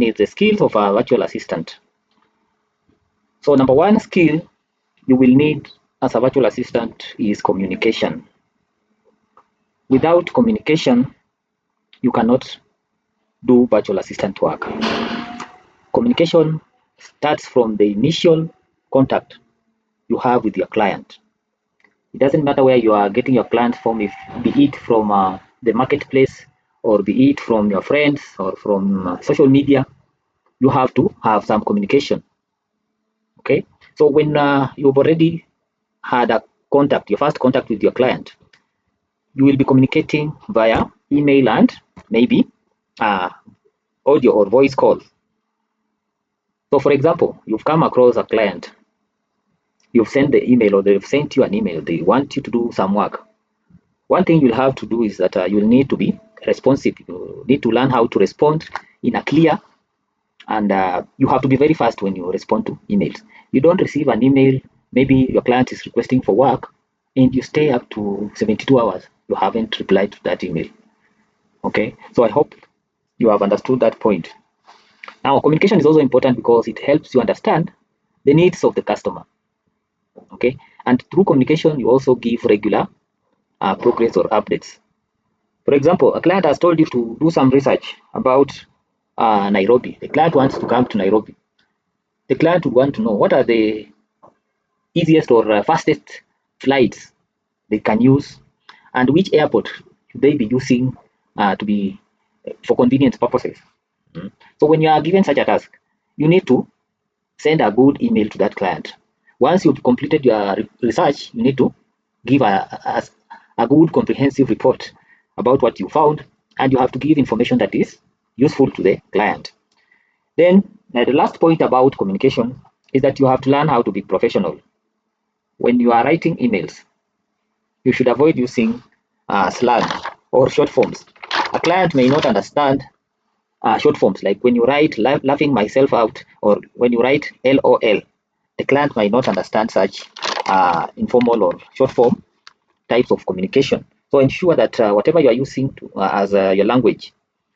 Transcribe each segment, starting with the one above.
needs the skills of a virtual assistant. So number one skill you will need as a virtual assistant is communication. Without communication, you cannot do virtual assistant work. Communication starts from the initial contact you have with your client. It doesn't matter where you are getting your client from, if be it from the marketplace or be it from your friends or from social media, you have to have some communication. Okay, so when you've already had a contact, your first contact with your client, you will be communicating via email and maybe audio or voice calls. So for example, you've come across a client, you've sent the email or they've sent you an email, they want you to do some work. One thing you'll have to do is that you'll need to be responsive. You need to learn how to respond in a clear, and you have to be very fast when you respond to emails. You don't receive an email, maybe your client is requesting for work, and you stay up to 72 hours. You haven't replied to that email. Okay, so I hope you have understood that point. Now, communication is also important because it helps you understand the needs of the customer. Okay, and through communication, you also give regular progress or updates. For example, a client has told you to do some research about Nairobi. The client wants to come to Nairobi. The client would want to know what are the easiest or fastest flights they can use, and which airport should they be using to be for convenience purposes. So when you are given such a task, you need to send a good email to that client. Once you've completed your research, you need to give a good comprehensive report about what you found, and you have to give information that is useful to the client. Then the last point about communication is that you have to learn how to be professional. When you are writing emails, you should avoid using slang or short forms. A client may not understand short forms, like when you write laughing myself out or when you write LOL. The client might not understand such informal or short form types of communication. So ensure that whatever you are using as your language,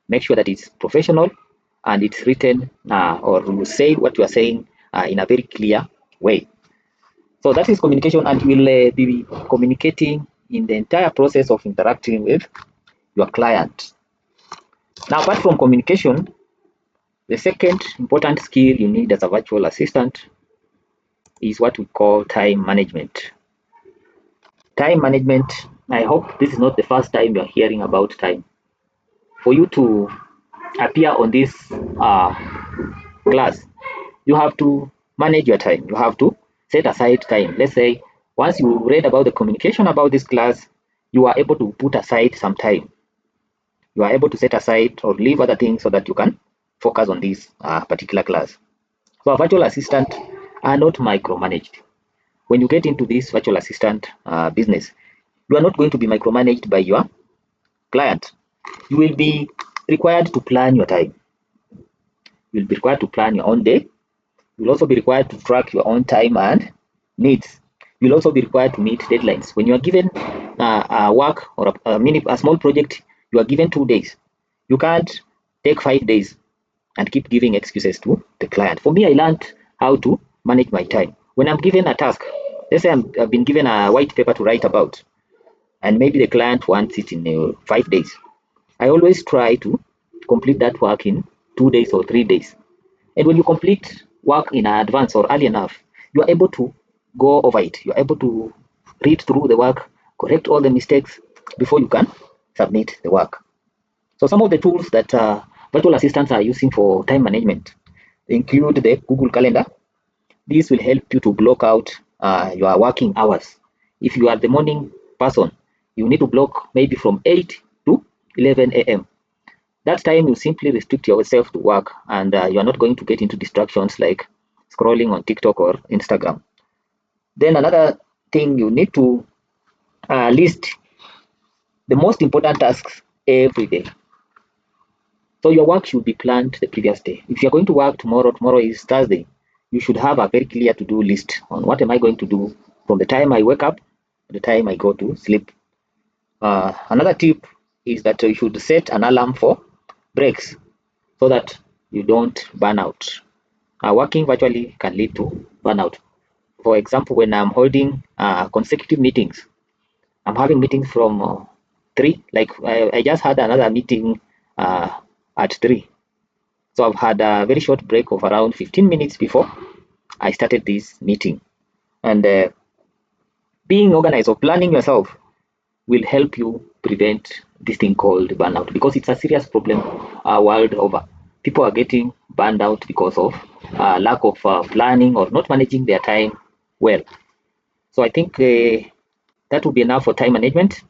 make sure that it's professional and it's written or you say what you are saying in a very clear way. So that is communication, and you will be communicating in the entire process of interacting with your client. Now, apart from communication, the second important skill you need as a virtual assistant is what we call time management. Time management, I hope this is not the first time you're hearing about time. For you to appear on this class, you have to manage your time. You have to set aside time. Let's say once you read about the communication about this class, you are able to put aside some time. You are able to set aside or leave other things so that you can focus on this particular class. So a virtual assistant are not micromanaged. When you get into this virtual assistant business, you are not going to be micromanaged by your client. You will be required to plan your time. You will be required to plan your own day. You will also be required to track your own time and needs. You will also be required to meet deadlines. When you are given a work or a small project, you are given 2 days. You can't take 5 days and keep giving excuses to the client. For me, I learned how to manage my time. When I'm given a task, let's say I've been given a white paper to write about, and maybe the client wants it in 5 days. I always try to complete that work in 2 days or 3 days. And when you complete work in advance or early enough, you are able to go over it. You're able to read through the work, correct all the mistakes before you can submit the work. So some of the tools that virtual assistants are using for time management include the Google Calendar. This will help you to block out your working hours. If you are the morning person, you need to block maybe from 8 to 11 a.m. That time you simply restrict yourself to work, and you are not going to get into distractions like scrolling on TikTok or Instagram. Then another thing, you need to list the most important tasks every day. So your work should be planned the previous day. If you're going to work tomorrow is Thursday, you should have a very clear to-do list on what am I going to do from the time I wake up to the time I go to sleep. Another tip is that you should set an alarm for breaks so that you don't burn out. Working virtually can lead to burnout. For example, when I'm holding consecutive meetings, I'm having meetings from 3, like I just had another meeting uh, at 3. So I've had a very short break of around 15 minutes before I started this meeting. And being organized or planning yourself will help you prevent this thing called burnout, because it's a serious problem world over. People are getting burned out because of lack of planning or not managing their time well. So I think that would be enough for time management.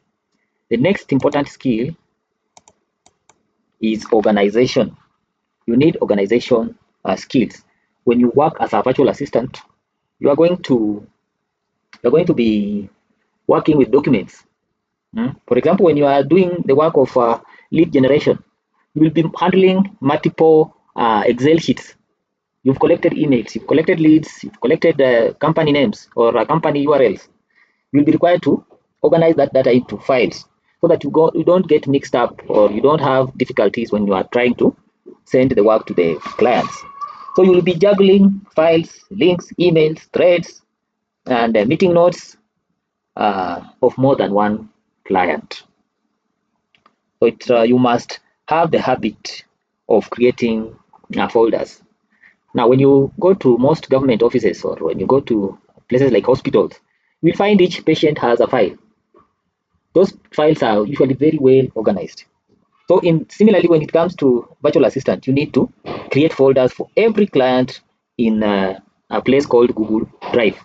The next important skill is organization. You need organization skills. When you work as a virtual assistant, you are going to be working with documents. For example, when you are doing the work of lead generation, you will be handling multiple Excel sheets. You've collected emails, you've collected leads, you've collected company names or company URLs. You'll be required to organize that data into files so that you don't get mixed up or you don't have difficulties when you are trying to send the work to the clients. So you will be juggling files, links, emails, threads, and meeting notes of more than one client. So you must have the habit of creating folders. Now, when you go to most government offices or when you go to places like hospitals, you'll find each patient has a file. Those files are usually very well organized. So similarly, when it comes to virtual assistant, you need to create folders for every client in a place called Google Drive.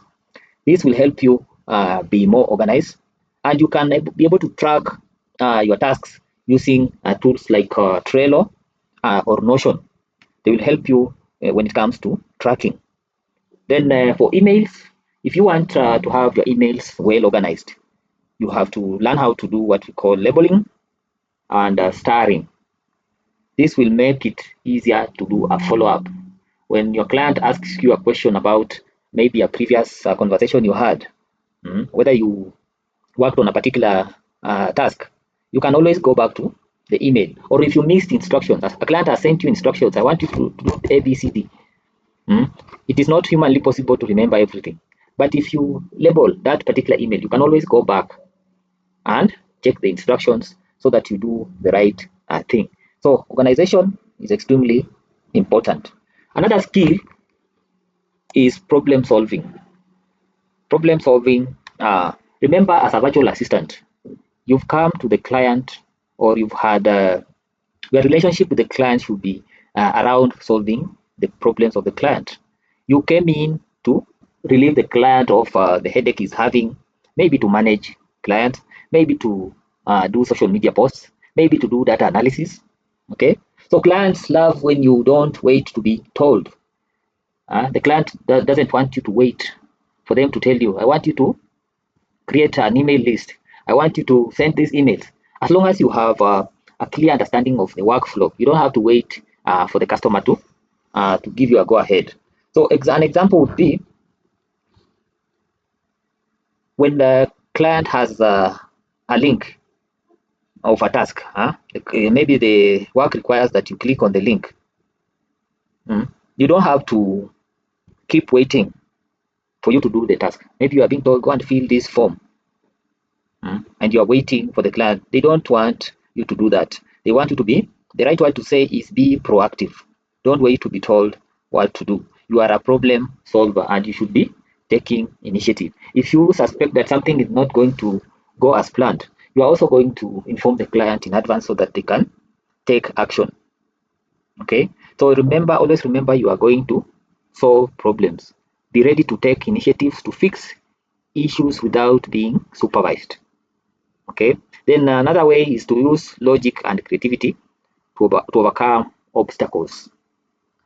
This will help you be more organized, and you can be able to track your tasks using tools like Trello or Notion. They will help you when it comes to tracking. Then for emails, if you want to have your emails well organized, you have to learn how to do what we call labeling and starring. This will make it easier to do a follow-up. When your client asks you a question about maybe a previous conversation you had, whether you worked on a particular task, you can always go back to the email. Or if you missed instructions, a client has sent you instructions, I want you to do A, B, C, D. It is not humanly possible to remember everything. But if you label that particular email, you can always go back and check the instructions so that you do the right thing. So organization is extremely important. Another skill is problem solving. Problem solving, remember, as a virtual assistant, you've come to the client, or you've had your relationship with the client should be around solving the problems of the client. You came in to relieve the client of the headache he's having, maybe to manage clients, maybe to do social media posts, maybe to do data analysis. Okay, so clients love when you don't wait to be told. The client doesn't want you to wait for them to tell you. I want you to create an email list. I want you to send these emails. As long as you have a clear understanding of the workflow, you don't have to wait for the customer to give you a go ahead. So an example would be when the client has a link of a task. Maybe the work requires that you click on the link. You don't have to keep waiting for you to do the task. Maybe you are being told, go and fill this form. And you are waiting for the client. They don't want you to do that. They want you to be, the right word to say is be proactive. Don't wait to be told what to do. You are a problem solver and you should be taking initiative. If you suspect that something is not going to go as planned, you are also going to inform the client in advance so that they can take action. Okay, so always remember, you are going to solve problems. Be ready to take initiatives to fix issues without being supervised. Okay, then another way is to use logic and creativity to overcome obstacles.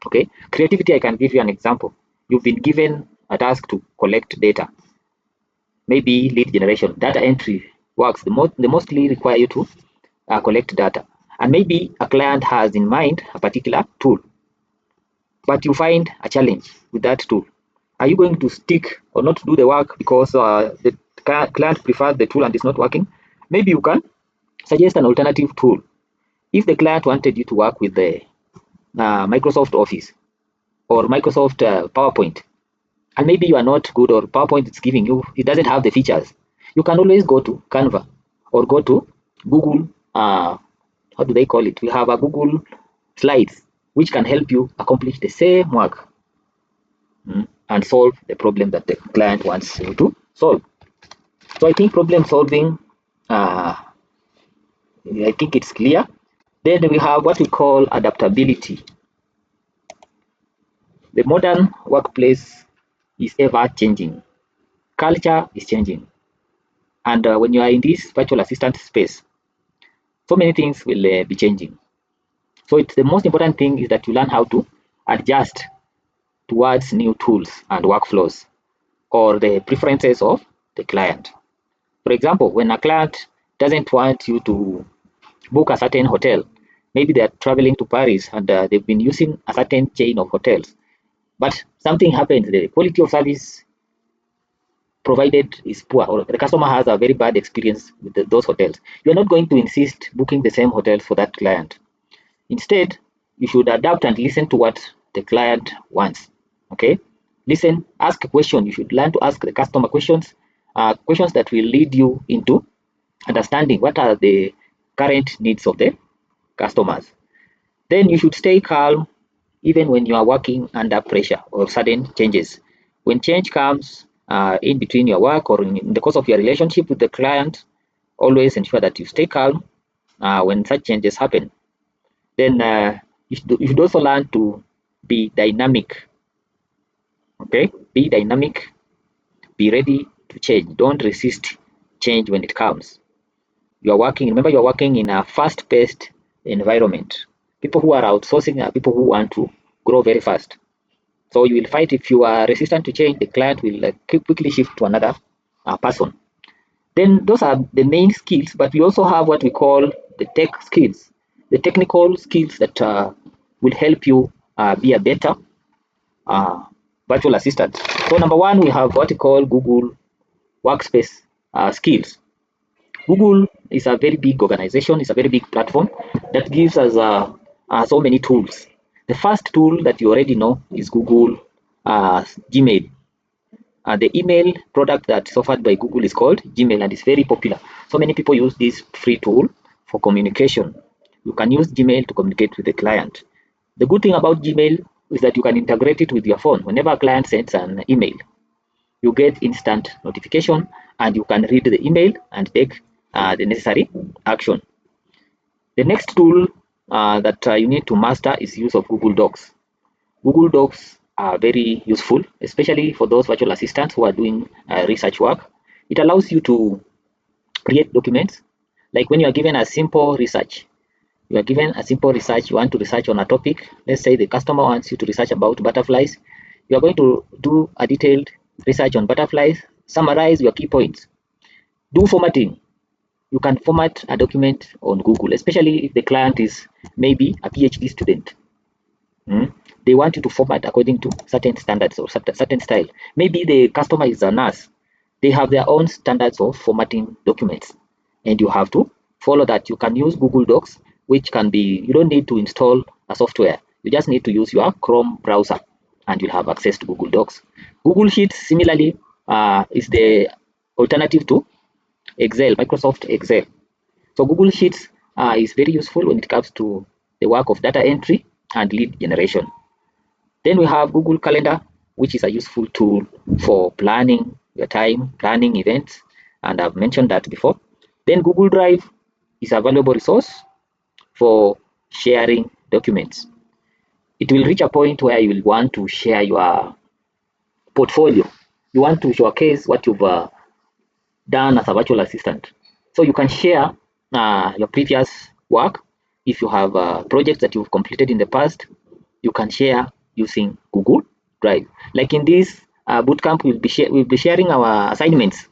Okay, creativity, I can give you an example. You've been given a task to collect data, maybe lead generation, data entry works. They mostly require you to collect data, and maybe a client has in mind a particular tool, but you find a challenge with that tool. Are you going to stick or not do the work because the client prefers the tool and it's not working? Maybe you can suggest an alternative tool. If the client wanted you to work with the Microsoft Office or Microsoft PowerPoint, and maybe you are not good, or PowerPoint is giving you, it doesn't have the features, you can always go to Canva or go to Google, how do they call it? We have a Google Slides, which can help you accomplish the same work and solve the problem that the client wants you to solve. So I think problem solving, I think it's clear. Then we have what we call adaptability. The modern workplace is ever changing. Culture is changing. And when you are in this virtual assistant space, so many things will be changing. So it's the most important thing is that you learn how to adjust towards new tools and workflows or the preferences of the client. For example, when a client doesn't want you to book a certain hotel, maybe they're traveling to Paris and they've been using a certain chain of hotels, but something happens, the quality of service provided is poor, or the customer has a very bad experience with those hotels. You're not going to insist booking the same hotel for that client. Instead, you should adapt and listen to what the client wants. Okay, listen, ask a question. You should learn to ask the customer questions, questions that will lead you into understanding what are the current needs of the customers. Then you should stay calm even when you are working under pressure or sudden changes. When change comes in between your work or in the course of your relationship with the client, always ensure that you stay calm when such changes happen. Then you should also learn to be dynamic. Okay, be dynamic, be ready to change. Don't resist change when it comes. Remember, you're working in a fast-paced environment. People who are outsourcing are people who want to grow very fast. So you will fight if you are resistant to change, the client will quickly shift to another person. Then those are the main skills, but we also have what we call the tech skills, the technical skills that will help you be a better uh, virtual assistant. So number one, we have what we call Google Workspace skills. Google is a very big organization, it's a very big platform that gives us so many tools. The first tool that you already know is Google Gmail. The email product that's offered by Google is called Gmail and it's very popular. So many people use this free tool for communication. You can use Gmail to communicate with the client. The good thing about Gmail is that you can integrate it with your phone. Whenever a client sends an email, you get instant notification and you can read the email and take the necessary action. The next tool that you need to master is use of Google Docs. Google Docs are very useful, especially for those virtual assistants who are doing research work. It allows you to create documents. Like when you are given a simple research, you want to research on a topic. Let's say the customer wants you to research about butterflies. You are going to do a detailed research on butterflies, summarize your key points, do formatting. You can format a document on Google, especially if the client is maybe a PhD student. They want you to format according to certain standards or certain style. Maybe the customer is a nurse. They have their own standards of formatting documents, and you have to follow that. You can use Google Docs, which can be, you don't need to install a software. You just need to use your Chrome browser, and you'll have access to Google Docs. Google Sheets, similarly, is the alternative to Excel, Microsoft Excel. So Google Sheets is very useful when it comes to the work of data entry and lead generation. Then we have Google Calendar, which is a useful tool for planning your time, planning events, and I've mentioned that before. Then Google Drive is a valuable resource for sharing documents. It will reach a point where you will want to share your portfolio. You want to showcase what you've done as a virtual assistant. So you can share your previous work. If you have projects that you've completed in the past, you can share using Google Drive. Like in this bootcamp, we'll be sharing our assignments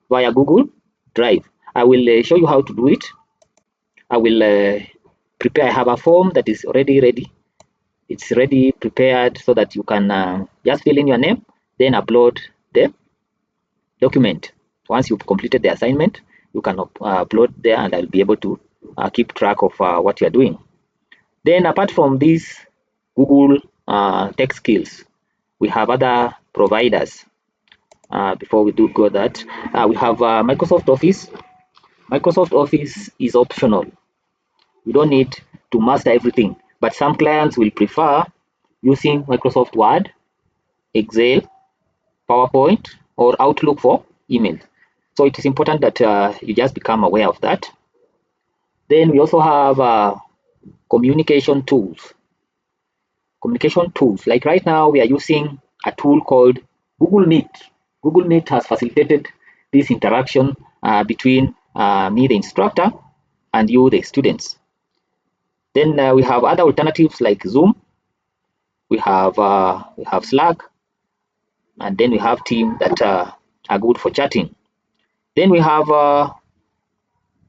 via Google Drive. I will show you how to do it. I will I have a form that is already ready. It's ready, prepared, so that you can just fill in your name, then upload the document. Once you've completed the assignment, you can upload there, and I'll be able to keep track of what you're doing. Then apart from this Google Tech Skills. We have other providers. Before we do go that, we have Microsoft Office. Microsoft Office is optional. You don't need to master everything, but some clients will prefer using Microsoft Word, Excel, PowerPoint, or Outlook for email. So it is important that you just become aware of that. Then we also have communication tools. Communication tools, like right now we are using a tool called Google Meet. Google Meet has facilitated this interaction between me, the instructor, and you, the students. Then we have other alternatives like Zoom. We have Slack, and then we have Team that are good for chatting. Then we have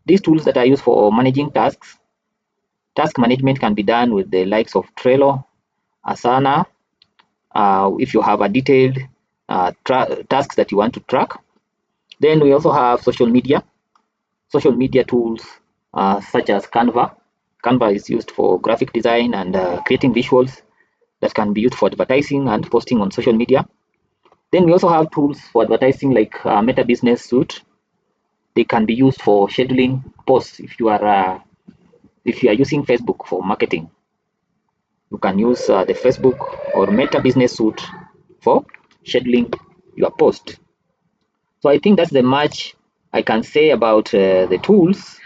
these tools that are used for managing tasks. Task management can be done with the likes of Trello, Asana, if you have a detailed tasks that you want to track. Then we also have social media tools such as Canva. Canva is used for graphic design and creating visuals that can be used for advertising and posting on social media. Then we also have tools for advertising like Meta Business Suite. They can be used for scheduling posts. If you are using Facebook for marketing, you can use the Facebook or Meta Business Suite for scheduling your post. So I think that's the much I can say about the tools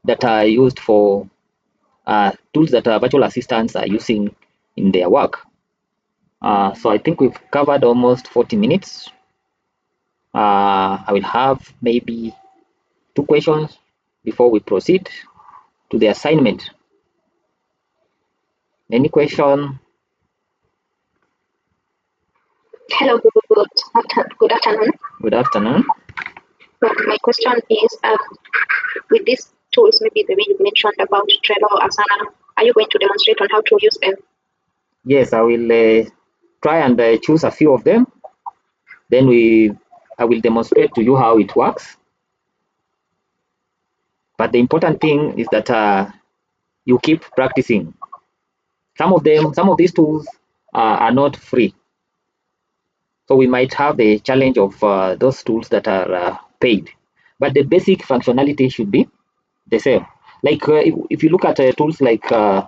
that are used for tools that virtual assistants are using in their work. So I think we've covered almost 40 minutes. I will have maybe 2 questions before we proceed to the assignment. Any question? Hello, good afternoon. Good afternoon. My question is, with these tools, maybe the way you mentioned about Trello or Asana, are you going to demonstrate on how to use them? Yes, I will try and choose a few of them. Then I will demonstrate to you how it works. But the important thing is that you keep practicing. Some of these tools are not free. So we might have the challenge of those tools that are paid. But the basic functionality should be the same. Like if you look at tools like the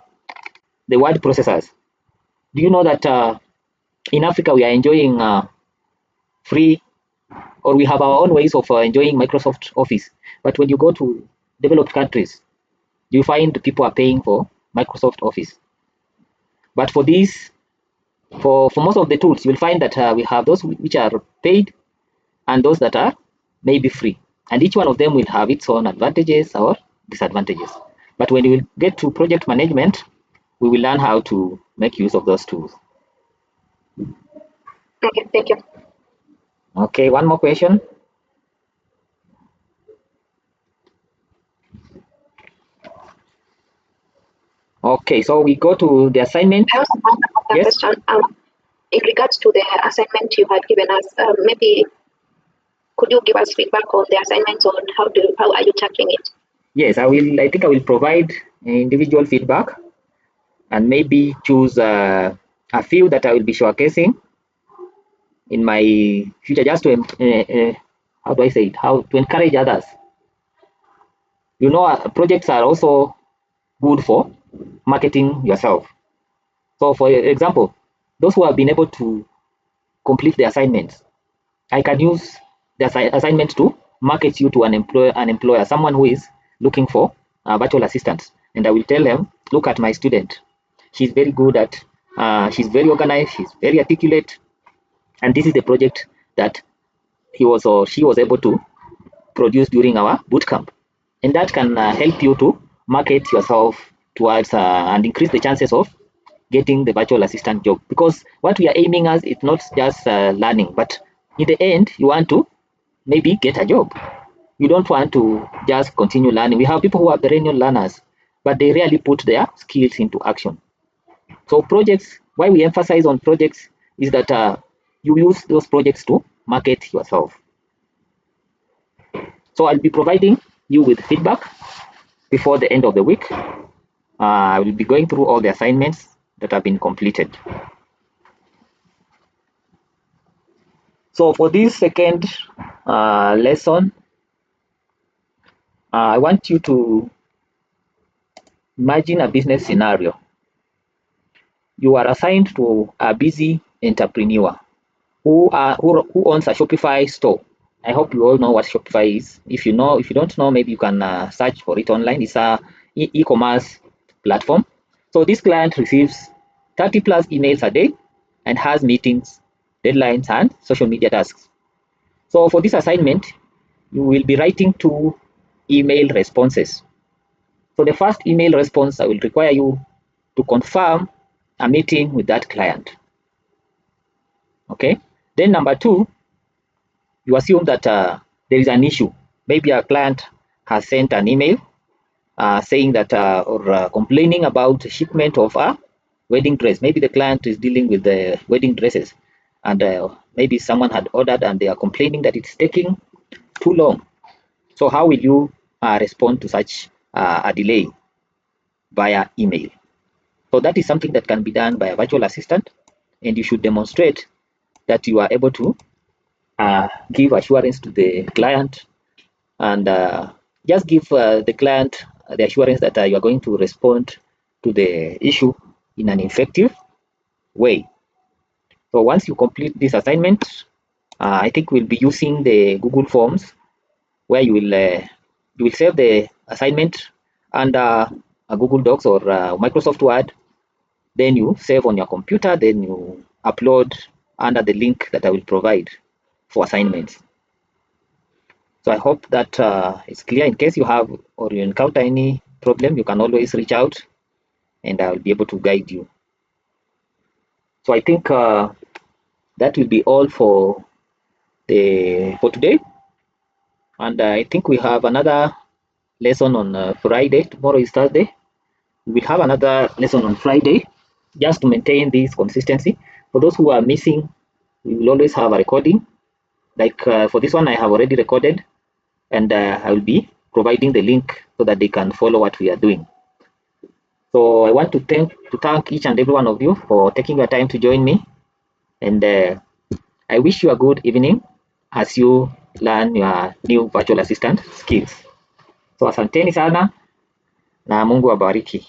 word processors, do you know that in Africa we are enjoying free, or we have our own ways of enjoying Microsoft Office? But when you go to developed countries, you find people are paying for Microsoft Office. But for these, for most of the tools, you'll find that we have those which are paid and those that are maybe free. And each one of them will have its own advantages or disadvantages. But when we will get to project management, we will learn how to make use of those tools. Okay, thank you. Okay, one more question. Okay, so we go to the assignment. I also have another Yes. question. In regards to the assignment you had given us, maybe could you give us feedback on the assignments, on how are you tackling it? Yes, I will. I think I will provide individual feedback and maybe choose a few that I will be showcasing in my future, just to how do I say it? How to encourage others. You know, projects are also good for marketing yourself. So, for example, those who have been able to complete the assignments, I can use the assignment to market you to an employer, someone who is looking for virtual assistants, and I will tell them, look at my student. She's very good at. She's very organized. She's very articulate, and this is the project that he was or she was able to produce during our bootcamp, and that can help you to market yourself towards and increase the chances of getting the virtual assistant job, because what we are aiming at is not just learning, but in the end you want to maybe get a job. You don't want to just continue learning. We have people who are perennial learners, but they rarely put their skills into action. So projects, why we emphasize on projects is that you use those projects to market yourself. So I'll be providing you with feedback before the end of the week. I will be going through all the assignments that have been completed. So for this second lesson, I want you to imagine a business scenario. You are assigned to a busy entrepreneur who owns a Shopify store. I hope you all know what Shopify is. If you don't know, maybe you can search for it online. It's a e-commerce platform. So this client receives 30 plus emails a day and has meetings, deadlines, and social media tasks. So for this assignment, you will be writing 2 email responses. So the first email response, I will require you to confirm a meeting with that client. Okay. Then number 2, you assume that there is an issue. Maybe a client has sent an email saying that or complaining about shipment of a wedding dress. Maybe the client is dealing with the wedding dresses, and maybe someone had ordered and they are complaining that it's taking too long. So how will you respond to such a delay via email? So that is something that can be done by a virtual assistant, and you should demonstrate that you are able to give assurance to the client and just give the client the assurance that you are going to respond to the issue in an effective way. So once you complete this assignment, I think we'll be using the Google Forms, where you will save the assignment under a Google Docs or Microsoft Word. Then you save on your computer, then you upload under the link that I will provide for assignments. So I hope that it's clear. In case you have or you encounter any problem, you can always reach out and I will be able to guide you. So I think that will be all for today. And I think we have another lesson on Friday. Tomorrow is Thursday. We have another lesson on Friday, just to maintain this consistency. For those who are missing, we will always have a recording. Like for this one, I have already recorded, and I will be providing the link so that they can follow what we are doing. So I want to thank each and every one of you for taking your time to join me, and I wish you a good evening as you learn your new virtual assistant skills. So asanteni sana na Mungu awabariki.